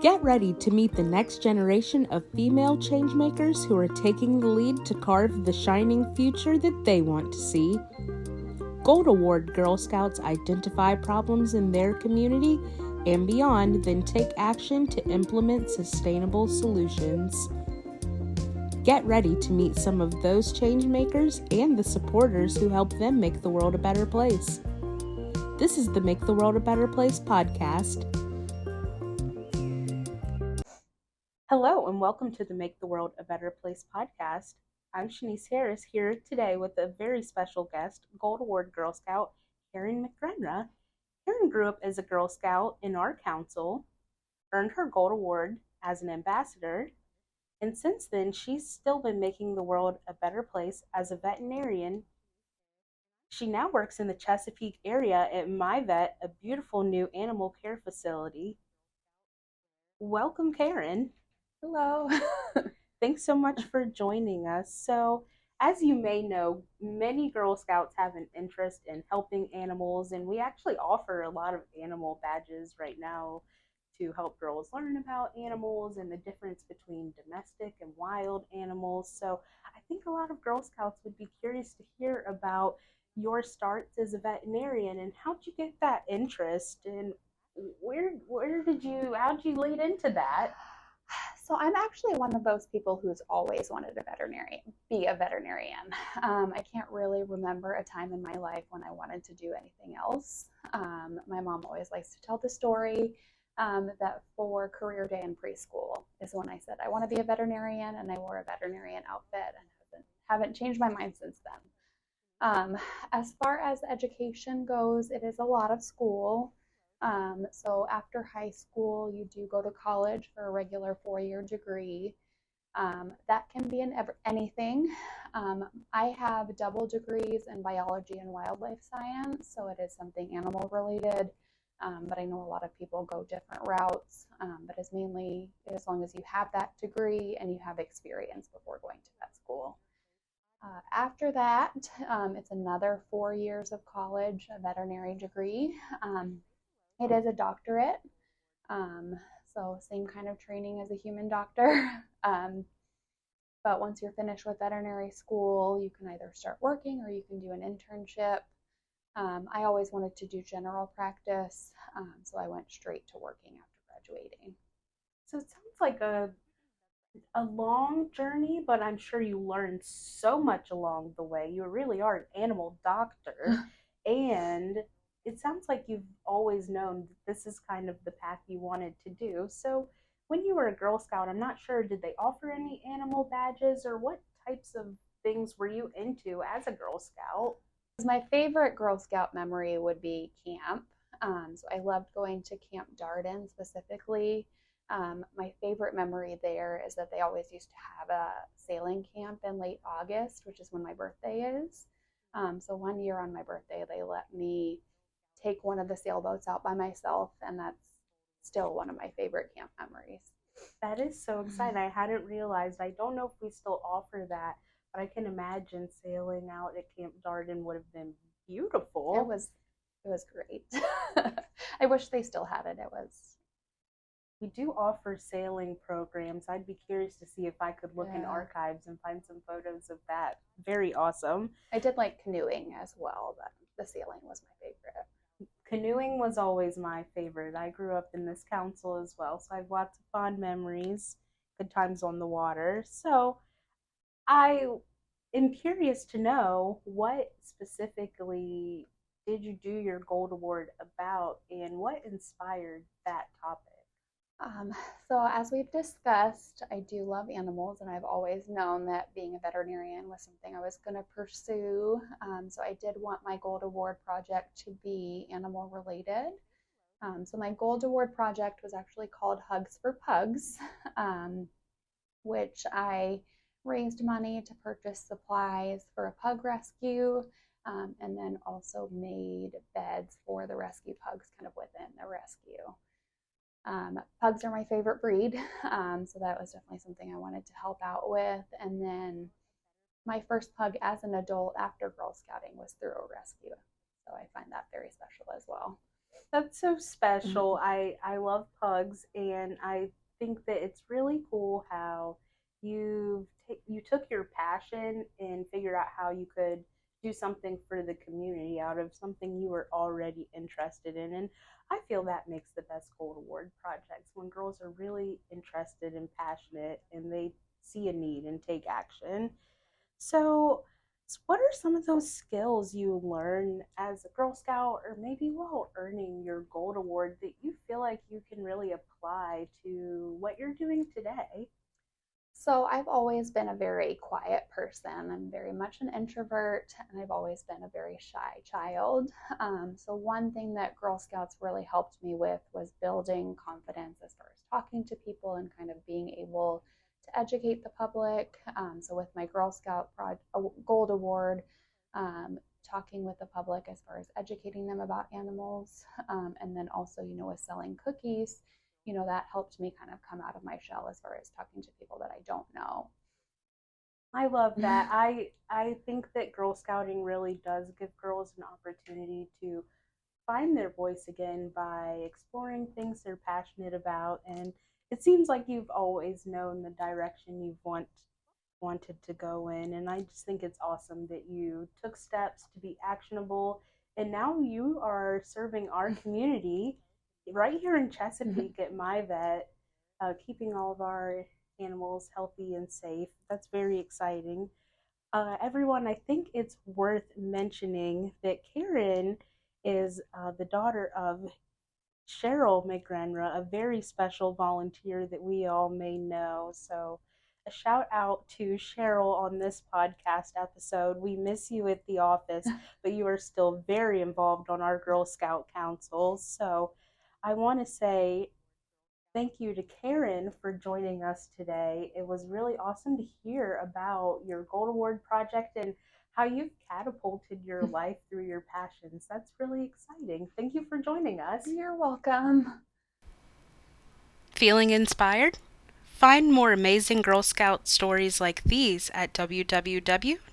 Get ready to meet the next generation of female changemakers who are taking the lead to carve the shining future that they want to see. Gold Award Girl Scouts identify problems in their community and beyond, then take action to implement sustainable solutions. Get ready to meet some of those changemakers and the supporters who help them make the world a better place. This is the Make the World a Better Place podcast. Hello, and welcome to the Make the World a Better Place podcast. I'm Shanice Harris here today with a very special guest, Gold Award Girl Scout Caryn McGrenra. Caryn grew up as a Girl Scout in our council, earned her Gold Award as an ambassador, and since then she's still been making the world a better place as a veterinarian. She now works in the Chesapeake area at My Vet, a beautiful new animal care facility. Welcome, Caryn. Hello. Thanks so much for joining us. So, as you may know, many Girl Scouts have an interest in helping animals, and we actually offer a lot of animal badges right now to help girls learn about animals and the difference between domestic and wild animals. So, I think a lot of Girl Scouts would be curious to hear about your starts as a veterinarian and how'd you get that interest, and how'd you lead into that? So I'm actually one of those people who's always wanted be a veterinarian. I can't really remember a time in my life when I wanted to do anything else. My mom always likes to tell the story that for career day in preschool is when I said I want to be a veterinarian, and I wore a veterinarian outfit and haven't changed my mind since then. As far as education goes, it is a lot of school. So after high school, you do go to college for a regular 4-year degree. That can be in anything. I have double degrees in biology and wildlife science, so it is something animal related. But I know a lot of people go different routes, but it's mainly as long as you have that degree and you have experience before going to vet school. After that, it's another 4 years of college, a veterinary degree. It is a doctorate, so same kind of training as a human doctor. But once you're finished with veterinary school, you can either start working or you can do an internship. I always wanted to do general practice, so I went straight to working after graduating. So it sounds like a long journey, but I'm sure you learned so much along the way. You really are an animal doctor, and it sounds like you've always known that this is kind of the path you wanted to do. So when you were a Girl Scout, I'm not sure, did they offer any animal badges, or what types of things were you into as a Girl Scout? My favorite Girl Scout memory would be camp. So I loved going to Camp Darden specifically. My favorite memory there is that they always used to have a sailing camp in late August, which is when my birthday is. So one year on my birthday, they let me take one of the sailboats out by myself, and that's still one of my favorite camp memories. That is so exciting. I hadn't realized. I don't know if we still offer that, but I can imagine sailing out at Camp Darden would have been beautiful. It was great. I wish they still had it. We do offer sailing programs. I'd be curious to see if I could look in archives and find some photos of that. Very awesome. I did like canoeing as well, but the sailing was my favorite. Canoeing was always my favorite. I grew up in this council as well, so I have lots of fond memories, good times on the water. So I am curious to know, what specifically did you do your Gold Award about, and what inspired that topic? So as we've discussed, I do love animals, and I've always known that being a veterinarian was something I was going to pursue. So I did want my Gold Award project to be animal related. So my Gold Award project was actually called Hugs for Pugs, which I raised money to purchase supplies for a pug rescue, and then also made beds for the rescue pugs kind of within the rescue. Pugs are my favorite breed, so that was definitely something I wanted to help out with. And then my first pug as an adult after Girl Scouting was through a rescue, so I find that very special as well. That's so special. Mhm. I love pugs, and I think that it's really cool how you took your passion and figured out how you could do something for the community out of something you were already interested in. And I feel that makes the best Gold Award projects when girls are really interested and passionate and they see a need and take action. So, what are some of those skills you learn as a Girl Scout or maybe while earning your Gold Award that you feel like you can really apply to what you're doing today? So I've always been a very quiet person. I'm very much an introvert, and I've always been a very shy child. So one thing that Girl Scouts really helped me with was building confidence as far as talking to people and kind of being able to educate the public. So with my Gold Award, talking with the public as far as educating them about animals, and then also, with selling cookies, that helped me kind of come out of my shell as far as talking to people that I don't know. I love that. I think that Girl Scouting really does give girls an opportunity to find their voice again by exploring things they're passionate about. And it seems like you've always known the direction wanted to go in. And I just think it's awesome that you took steps to be actionable. And now you are serving our community right here in Chesapeake at my vet, keeping all of our animals healthy and safe. That's very exciting. Everyone, I think it's worth mentioning that Caryn is the daughter of Cheryl McGrenra, a very special volunteer that we all may know. So, a shout out to Cheryl on this podcast episode. We miss you at the office, but you are still very involved on our Girl Scout Council. So, I want to say thank you to Caryn for joining us today. It was really awesome to hear about your Gold Award project and how you've catapulted your life through your passions. That's really exciting. Thank you for joining us. You're welcome. Feeling inspired? Find more amazing Girl Scout stories like these at www.gsccc.org.